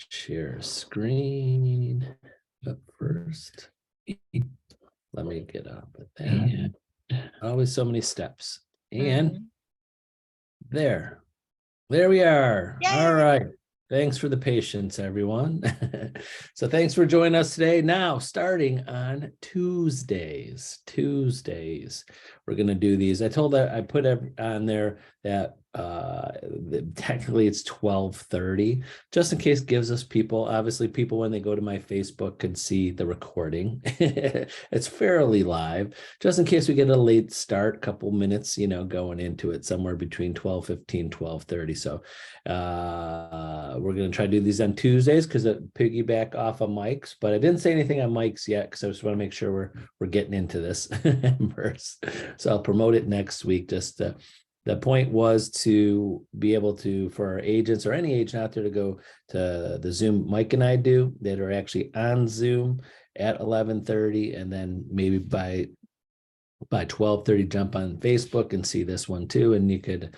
share screen. But first, let me get up with that. Always so many steps. And there we are. Yay! All right. Thanks for the patience, everyone. So thanks for joining us today. Now, starting on Tuesdays, we're going to do these. I put on there that technically it's 12:30, just in case gives us obviously people when they go to my Facebook can see the recording. It's fairly live, just in case we get a late start, couple minutes, going into it, somewhere between 12:15, 12:30. So we're going to try to do these on Tuesdays because it piggyback off of Mike's, but I didn't say anything on Mike's yet because I just want to make sure we're getting into this first. So I'll promote it next week. The point was to be able to, for our agents or any agent out there, to go to the Zoom Mike and I do that are actually on Zoom at 11:30, and then maybe by 12:30 jump on Facebook and see this one too, and you could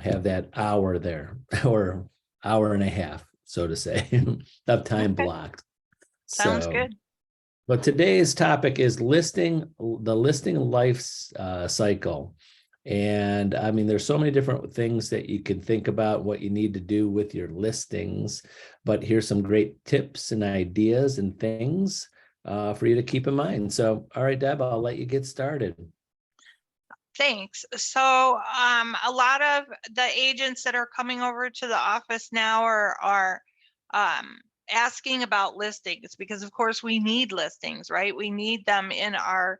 have that hour there or hour and a half, so to say, of time blocked. Sounds good. But today's topic is the listing life cycle. And I mean, there's so many different things that you can think about what you need to do with your listings, but here's some great tips and ideas and things for you to keep in mind. So, all right, Deb, I'll let you get started. Thanks. So a lot of the agents that are coming over to the office now are asking about listings because, of course, we need listings, right? We need them in our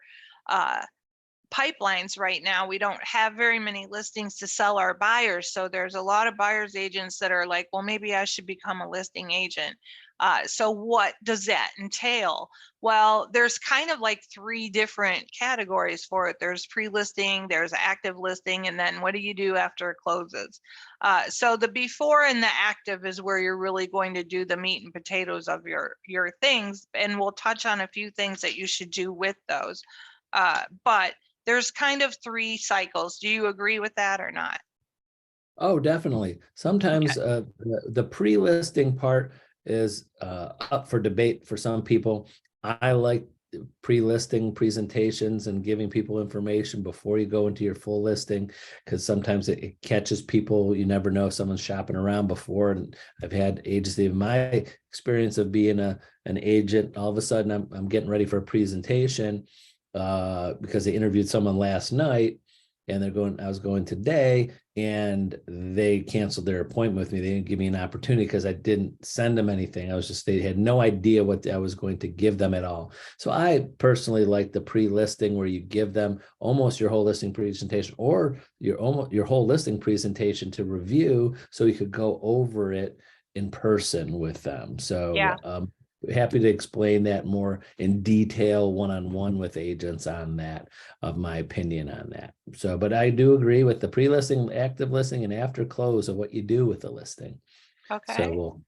pipelines right now. We don't have very many listings to sell our buyers. So there's a lot of buyers agents that are like, well, maybe I should become a listing agent. So what does that entail? Well, there's kind of like three different categories for it. There's pre-listing, there's active listing, and then what do you do after it closes? So the before and the active is where you're really going to do the meat and potatoes of your things. And we'll touch on a few things that you should do with those. But there's kind of three cycles. Do you agree with that or not? Oh, definitely. Sometimes the pre-listing part is up for debate for some people. I like pre-listing presentations and giving people information before you go into your full listing, because sometimes it catches people. You never know, someone's shopping around before. And I've had agents, in my experience of being an agent, all of a sudden I'm getting ready for a presentation because they interviewed someone last night and I was going today, and they canceled their appointment with me. They didn't give me an opportunity because I didn't send them anything. They had no idea what I was going to give them at all. So I personally like the pre-listing where you give them almost your whole listing presentation or your whole listing presentation to review, so you could go over it in person with them. So happy to explain that more in detail one-on-one with agents on that, of my opinion on that. So, but I do agree with the pre-listing, active listing, and after close of what you do with the listing. Okay. So we'll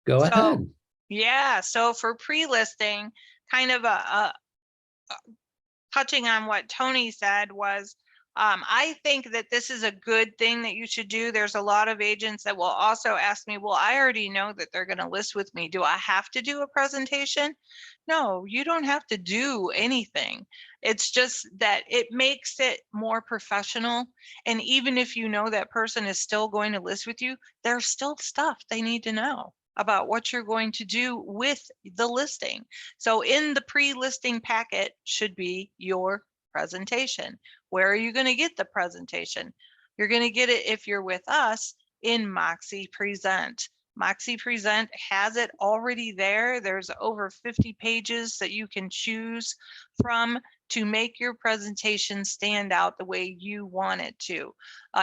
go ahead. Yeah. So for pre-listing, kind of touching on what Tony said was, I think that this is a good thing that you should do. There's a lot of agents that will also ask me, well, I already know that they're going to list with me. Do I have to do a presentation? No, you don't have to do anything. It's just that it makes it more professional. And even if you know that person is still going to list with you, there's still stuff they need to know about what you're going to do with the listing. So in the pre-listing packet should be your presentation. Where are you going to get the presentation? You're going to get it, if you're with us, in Moxie Present. Moxie Present has it already there. There's over 50 pages that you can choose from to make your presentation stand out the way you want it to.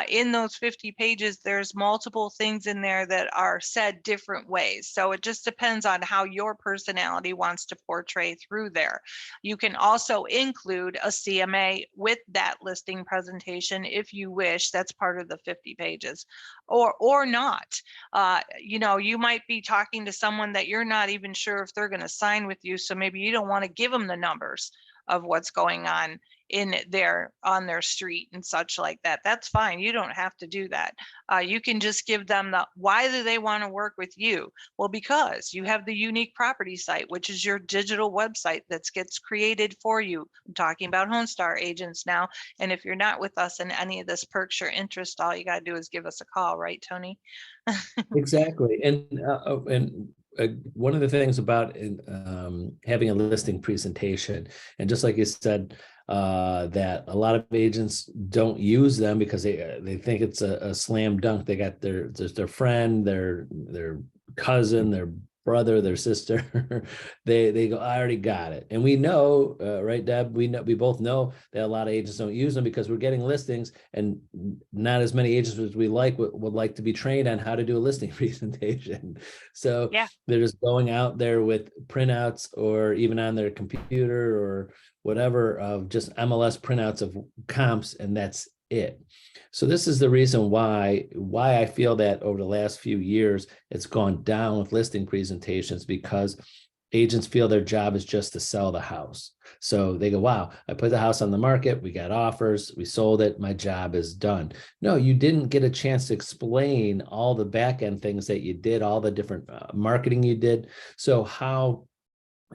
In those 50 pages, there's multiple things in there that are said different ways. So it just depends on how your personality wants to portray through there. You can also include a CMA with that listing presentation if you wish. That's part of the 50 pages, or not. You might be talking to someone that you're not even sure if they're going to sign with you. So maybe you don't want to give them the numbers. of what's going on on their street and such like that. That's fine. You don't have to do that. You can just give them why do they want to work with you? Well, because you have the unique property site, which is your digital website that gets created for you. I'm talking about HomeStar agents now. And if you're not with us in any of this perks or interest, all you got to do is give us a call, right, Tony? Exactly. And one of the things about having a listing presentation, and just like you said, that a lot of agents don't use them because they think it's a slam dunk. They got their friend, their cousin, their brother, their sister. they go, I already got it. And we know, right, Deb? We both know that a lot of agents don't use them because we're getting listings, and not as many agents as we would like to be trained on how to do a listing presentation. So Yeah. they're just going out there with printouts, or even on their computer or whatever, of just MLS printouts of comps, and that's it. So this is the reason why I feel that over the last few years it's gone down with listing presentations, because agents feel their job is just to sell the house. So they go, wow, I put the house on the market, we got offers, we sold it, my job is done. No, you didn't get a chance to explain all the back end things that you did, all the different marketing you did. So how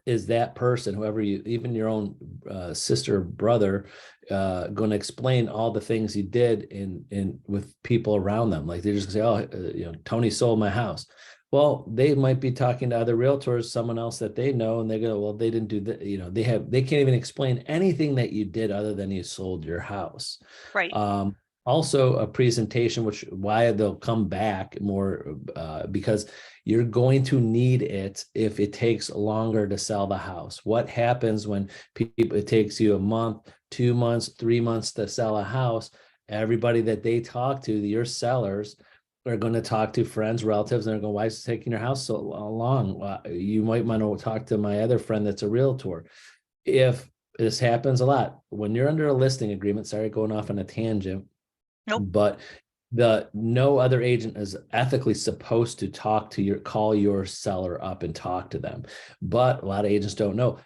is that person, whoever you, even your own sister or brother, going to explain all the things you did in with people around them? Like, they're just gonna say, oh, Tony sold my house. Well, they might be talking to other realtors, someone else that they know, and they go, well, they didn't do that. They can't even explain anything that you did other than you sold your house. Right. Also a presentation, which why they'll come back more, because you're going to need it if it takes longer to sell the house. What happens when it takes you a month, 2 months, 3 months to sell a house? Everybody that they talk to, your sellers, are going to talk to friends, relatives, and they're going, why is it taking your house so long? You might want to talk to my other friend that's a realtor. If this happens a lot when you're under a listing agreement, sorry, going off on a tangent. Nope. But no other agent is ethically supposed to call your seller up and talk to them. But a lot of agents don't know.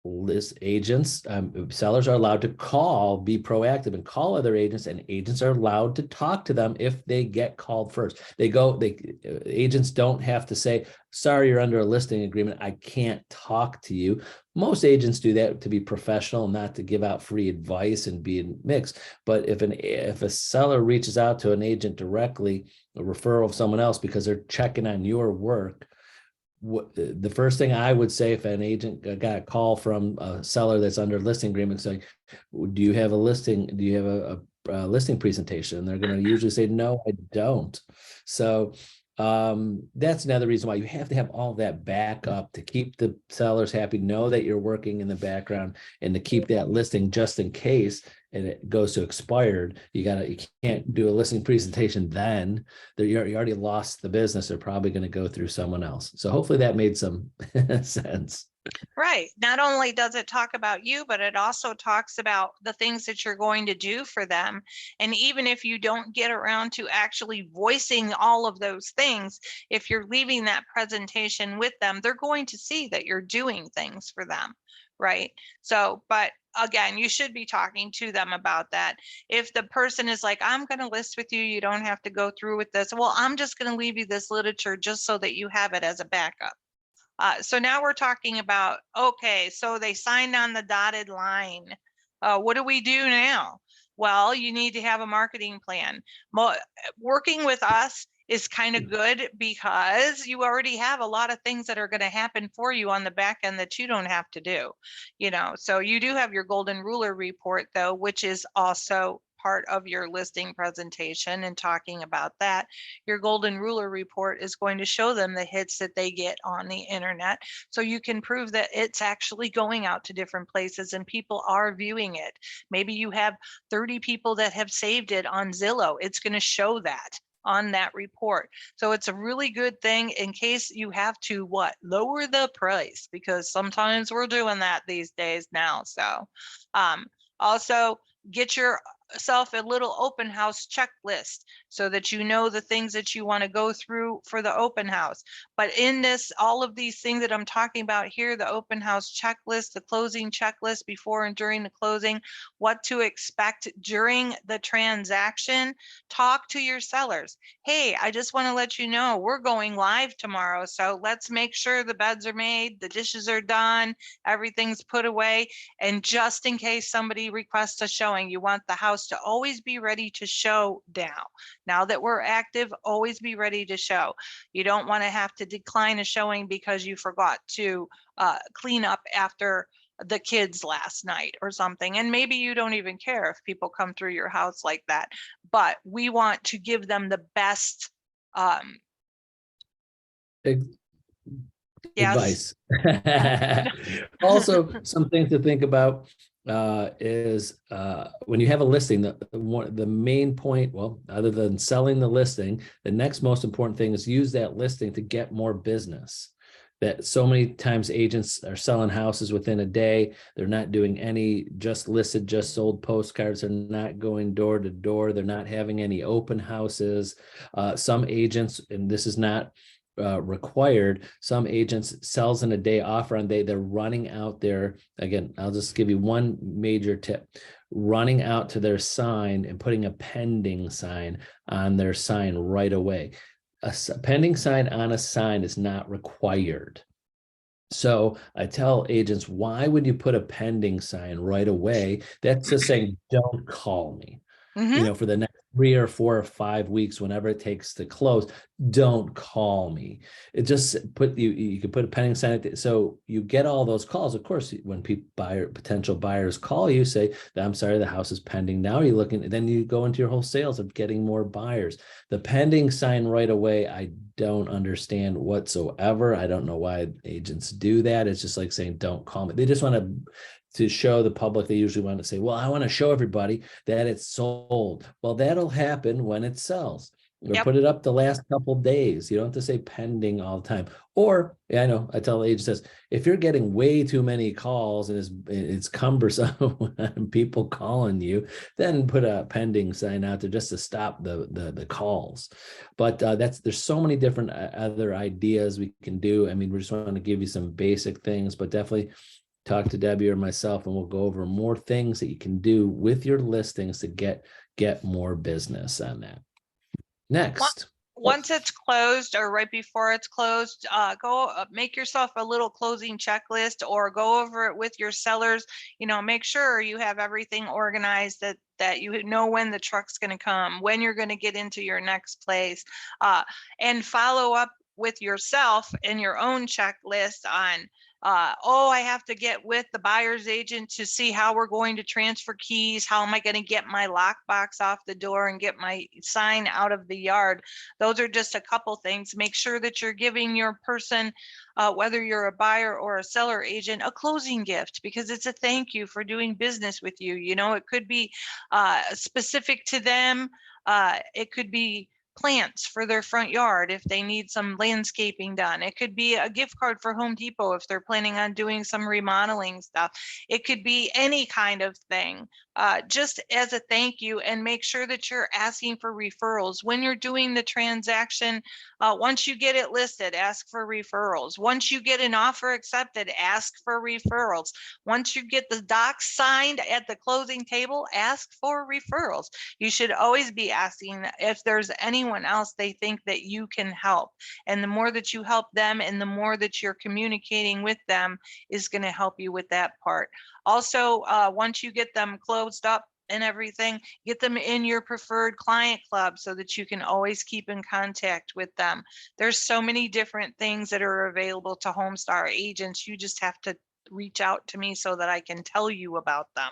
Sellers are allowed to be proactive and call other agents, and agents are allowed to talk to them if they get called first. Agents don't have to say, sorry, you're under a listing agreement, I can't talk to you. Most agents do that to be professional, not to give out free advice and be in mix. But if a seller reaches out to an agent directly, a referral of someone else, because they're checking on your work, the first thing I would say, if an agent got a call from a seller that's under listing agreement saying, do you have a listing? Do you have a listing presentation? And they're going to usually say, no, I don't. So that's another reason why you have to have all that backup to keep the sellers happy, know that you're working in the background, and to keep that listing just in case and it goes to expired. You can't do a listing presentation then. You already lost the business. They're probably going to go through someone else. So hopefully that made some sense. Right. Not only does it talk about you, but it also talks about the things that you're going to do for them. And even if you don't get around to actually voicing all of those things, if you're leaving that presentation with them, they're going to see that you're doing things for them. Right. So, but again, you should be talking to them about that. If the person is like, I'm going to list with you, you don't have to go through with this. Well, I'm just going to leave you this literature just so that you have it as a backup. So now we're talking about, okay, so they signed on the dotted line. What do we do now? Well, you need to have a marketing plan. Working with us is kind of good because you already have a lot of things that are going to happen for you on the back end that you don't have to do. So you do have your golden ruler report though, which is also part of your listing presentation. And talking about that, your golden ruler report is going to show them the hits that they get on the internet, so you can prove that it's actually going out to different places and people are viewing it. Maybe you have 30 people that have saved it on Zillow. It's going to show that on that report. So it's a really good thing in case you have to lower the price, because sometimes we're doing that these days now. So also get your yourself a little open house checklist so that you know the things that you want to go through for the open house. But in this, all of these things that I'm talking about here, the open house checklist, the closing checklist before and during the closing, what to expect during the transaction, talk to your sellers. Hey, I just want to let you know we're going live tomorrow. So let's make sure the beds are made, the dishes are done, everything's put away. And just in case somebody requests a showing, you want the house to always be ready to show now. Now that we're active, always be ready to show. You don't want to have to decline a showing because you forgot to clean up after the kids last night or something. And maybe you don't even care if people come through your house like that, but we want to give them the best yes. Advice. Also, something to think about is when you have a listing, the main point, well, other than selling the listing, the next most important thing is use that listing to get more business. That so many times agents are selling houses within a day. They're not doing any just listed, just sold postcards. They're not going door to door. They're not having any open houses. Some agents, and this is not required, some agents sells in a day, offer on day. They're running out there. Again, I'll just give you one major tip: running out to their sign and putting a pending sign on their sign right away. A pending sign on a sign is not required. So I tell agents, why would you put a pending sign right away? That's just saying, don't call me. For the next 3 or 4 or 5 weeks, whenever it takes to close, don't call me. It just you could put a pending sign. So you get all those calls. Of course, when potential buyers call you, say, I'm sorry, the house is pending. Now you're looking, then you go into your whole sales of getting more buyers. The pending sign right away, I don't understand whatsoever. I don't know why agents do that. It's just like saying, don't call me. They just want to show the public. They usually want to say, well, I want to show everybody that it's sold. Well, that'll happen when it sells. Or Yep. put it up the last couple days. You don't have to say pending all the time. Or, I know, I tell the agent says, if you're getting way too many calls and it's cumbersome people calling you, then put a pending sign out there just to stop the calls. But there's so many different other ideas we can do. I mean, we just want to give you some basic things, but definitely talk to Debbie or myself, and we'll go over more things that you can do with your listings to get more business on that. Next. Once it's closed or right before it's closed, go make yourself a little closing checklist or go over it with your sellers. Make sure you have everything organized, that you know when the truck's going to come, when you're going to get into your next place, and follow up with yourself in your own checklist on I have to get with the buyer's agent to see how we're going to transfer keys. How am I going to get my lockbox off the door and get my sign out of the yard? Those are just a couple things. Make sure that you're giving your person, whether you're a buyer or a seller agent, a closing gift, because it's a thank you for doing business with you. It could be specific to them. It could be plants for their front yard if they need some landscaping done. It could be a gift card for Home Depot if they're planning on doing some remodeling stuff. It could be any kind of thing, just as a thank you. And make sure that you're asking for referrals when you're doing the transaction. Once you get it listed, ask for referrals. Once you get an offer accepted, ask for referrals. Once you get the docs signed at the closing table, ask for referrals. You should always be asking if there's anyone else they think that you can help. And the more that you help them and the more that you're communicating with them is going to help you with that part. Also, once you get them closed up and everything, get them in your preferred client club so that you can always keep in contact with them. There's so many different things that are available to Homestar agents. You just have to reach out to me so that I can tell you about them.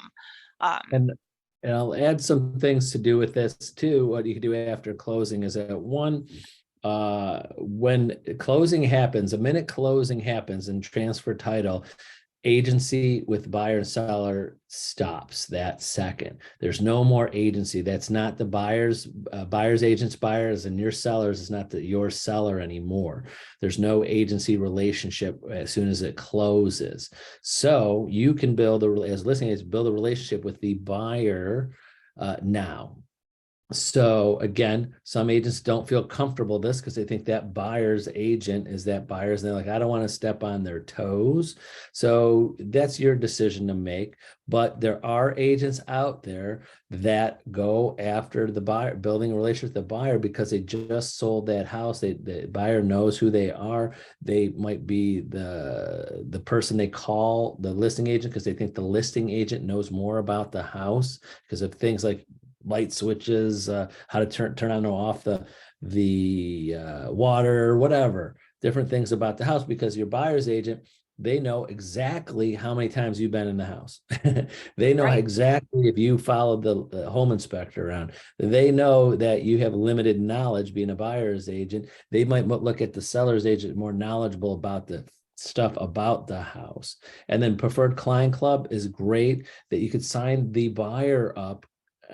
And I'll add some things to do with this too. What you can do after closing is that when closing happens, the minute closing happens and transfer title, agency with buyer and seller stops that second. There's no more agency. That's not the buyer's agent's buyers, and your sellers is not your seller anymore. There's no agency relationship as soon as it closes. So you can build a relationship with the buyer now. So again, some agents don't feel comfortable with this because they think that buyer's agent is that buyer's, and they're like, I don't want to step on their toes. So that's your decision to make. But there are agents out there that go after the buyer, building a relationship with the buyer because they just sold that house. The buyer knows who they are. They might be the person they call the listing agent because they think the listing agent knows more about the house because of things like light switches, how to turn on or off the water, whatever, different things about the house, because your buyer's agent, they know exactly how many times you've been in the house. They know Right. exactly if you followed the home inspector around. They know that you have limited knowledge being a buyer's agent. They might look at the seller's agent more knowledgeable about the stuff about the house. And then preferred client club is great that you could sign the buyer up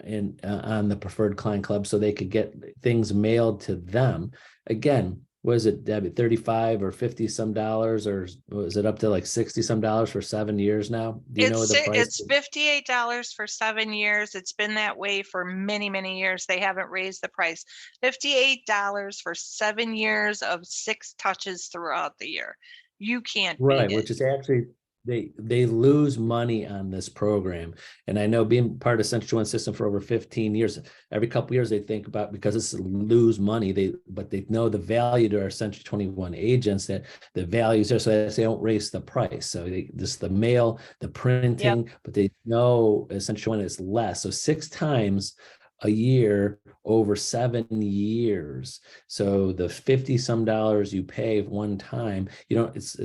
in on the preferred client club so they could get things mailed to them. Again, was it, Debbie, 35 or 50 some dollars, or was it up to like 60 some dollars for 7 years now? Do you know the price? It's $58 for 7 years. It's been that way for many, many years. They haven't raised the price. $58 for 7 years of 6 touches throughout the year. You can't Right, beat it. which is actually they lose money on this program. And I know being part of Century 21 system for over 15 years, every couple of years they think about, because it's lose money, but they know the value to our Century 21 agents, that the values there, so they don't raise the price. So the mail, the printing, but they know Century 21 is less. So 6 times a year over 7 years. So the 50 some dollars you pay one time, you don't, it's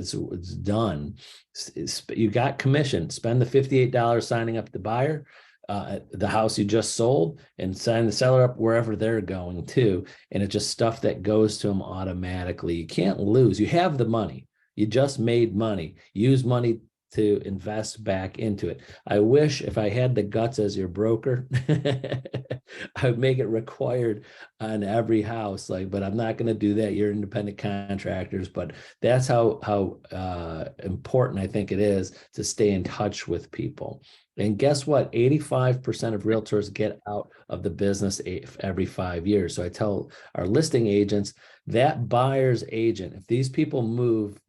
done. You got commission. Spend the $58 signing up the buyer, the house you just sold, and sign the seller up wherever they're going to. And it's just stuff that goes to them automatically. You can't lose. You have the money. You just made money. Use money to invest back into it. I wish if I had the guts as your broker, I would make it required on every house. But I'm not going to do that. You're independent contractors, but that's how important I think it is to stay in touch with people. And guess what? 85% of realtors get out of the business every 5 years. So I tell our listing agents, that buyer's agent, if these people move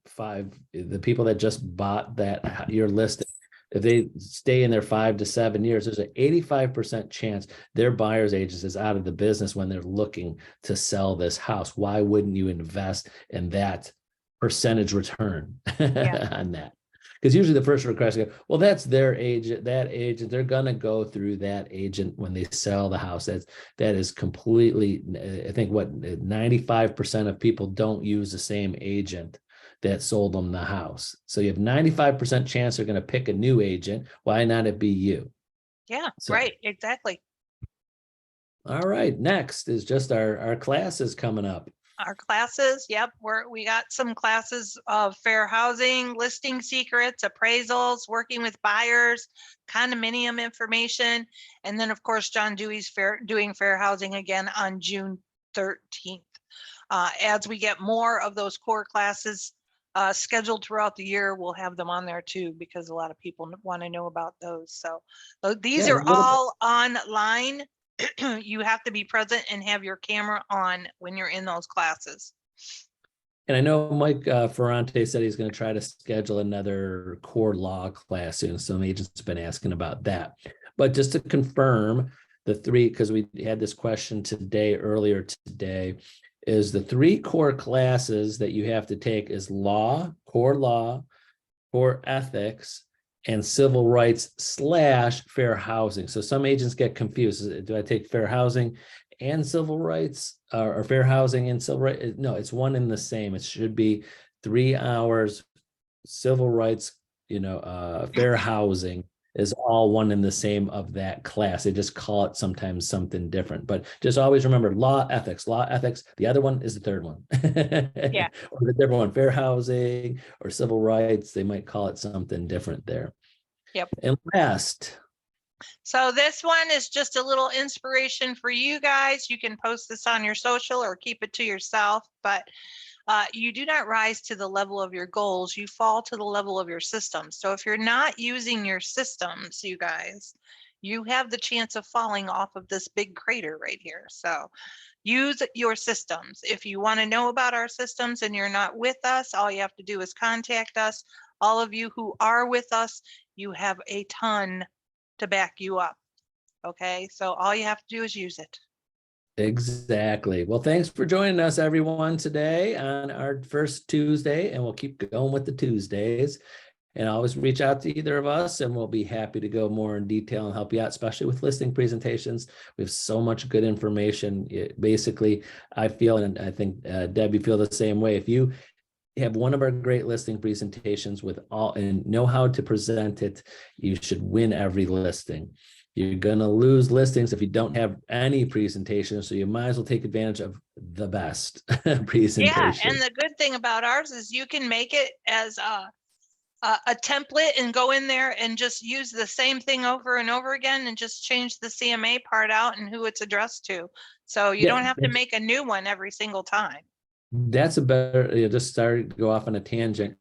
the people that just bought that your listing, if they stay in there 5 to 7 years, there's an 85% chance their buyer's agent is out of the business when they're looking to sell this house. Why wouldn't you invest in that percentage return on that? Because usually the first request, well, that's their agent, they're going to go through that agent when they sell the house. That is completely, I think 95% of people don't use the same agent that sold them the house. So you have 95% chance they're going to pick a new agent. Why not it be you? Yeah, right, exactly. All right, next is just our classes coming up. Our classes, yep, we got some classes of fair housing, listing secrets, appraisals, working with buyers, condominium information, and then of course John Dewey's doing fair housing again on June 13th. As we get more of those core classes scheduled throughout the year, we'll have them on there too, because a lot of people want to know about those. So these are all online. You have to be present and have your camera on when you're in those classes. And I know Mike Ferrante said he's going to try to schedule another core law class soon. Some agents have been asking about that. But just to confirm the 3, because we had this question earlier today, is the 3 core classes that you have to take is core ethics, and civil rights / fair housing. So some agents get confused. Do I take fair housing and civil rights, or fair housing and civil rights? No, it's one and the same. It should be 3 hours. Civil rights, fair housing is all one and the same of that class. They just call it sometimes something different, but just always remember law, ethics. The other one is the third one. Yeah. Or the different one, fair housing or civil rights. They might call it something different there. Yep. And last. So this one is just a little inspiration for you guys. You can post this on your social or keep it to yourself, but you do not rise to the level of your goals. You fall to the level of your systems. So if you're not using your systems, you guys, you have the chance of falling off of this big crater right here. So use your systems. If you want to know about our systems and you're not with us, all you have to do is contact us. All of you who are with us, you have a ton to back you up. Okay, so all you have to do is use it. Exactly. Well, thanks for joining us, everyone, today on our first Tuesday, and we'll keep going with the Tuesdays. And always reach out to either of us, and we'll be happy to go more in detail and help you out, especially with listing presentations. We have so much good information. Basically, I feel, and I think Deb, you feel the same way. If you have one of our great listing presentations with all and know how to present it, you should win every listing. You're going to lose listings if you don't have any presentation. So you might as well take advantage of the best presentation. Yeah, and the good thing about ours is you can make it as a template and go in there and just use the same thing over and over again and just change the CMA part out and who it's addressed to. So you don't have to make a new one every single time. That's a better, just start to go off on a tangent.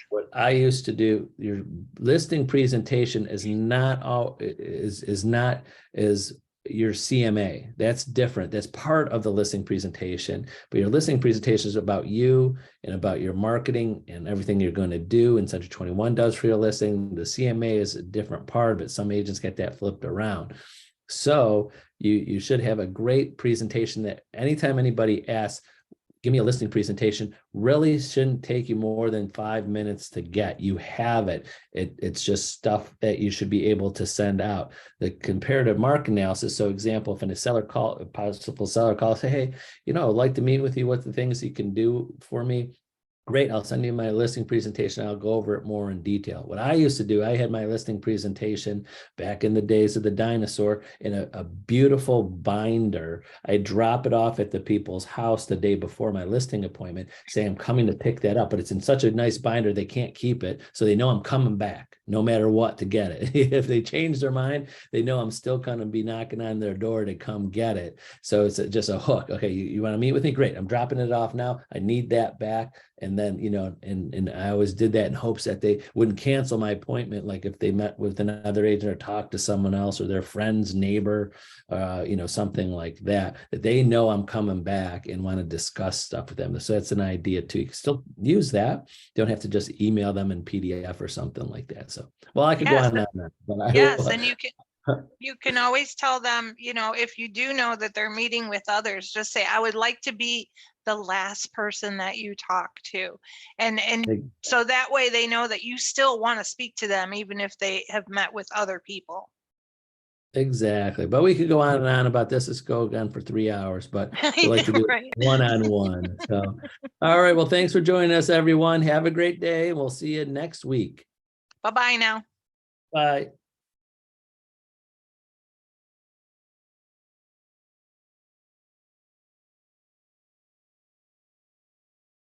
What I used to do, your listing presentation is not all is not your CMA. That's different. That's part of the listing presentation, but your listing presentation is about you and about your marketing and everything you're going to do, and Century 21 does for your listing. The CMA is a different part, but some agents get that flipped around. So you should have a great presentation that anytime anybody asks, give me a listing presentation, really shouldn't take you more than 5 minutes to get. You have it. It's just stuff that you should be able to send out. The comparative market analysis. So example, if a possible seller calls, say, hey, I'd like to meet with you. What the things you can do for me? Great, I'll send you my listing presentation. I'll go over it more in detail. What I used to do, I had my listing presentation back in the days of the dinosaur in a beautiful binder. I drop it off at the people's house the day before my listing appointment, say I'm coming to pick that up, but it's in such a nice binder, they can't keep it. So they know I'm coming back no matter what to get it. If they change their mind, they know I'm still going to be knocking on their door to come get it. So it's just a hook. Okay, you want to meet with me? Great. I'm dropping it off now. I need that back. And then, and I always did that in hopes that they wouldn't cancel my appointment. Like if they met with another agent or talked to someone else or their friend's neighbor, something like that, that they know I'm coming back and want to discuss stuff with them. So that's an idea too. You can still use that. You don't have to just email them in PDF or something like that. So, well, I could go on that. But yes, and you can always tell them, if you do know that they're meeting with others, just say, I would like to be the last person that you talk to. And so that way they know that you still want to speak to them, even if they have met with other people. Exactly. But we could go on and on about this. Let's go again for 3 hours, but we like to do it one-on-one. So, all right. Well, thanks for joining us, everyone. Have a great day. We'll see you next week. Bye-bye now. Bye.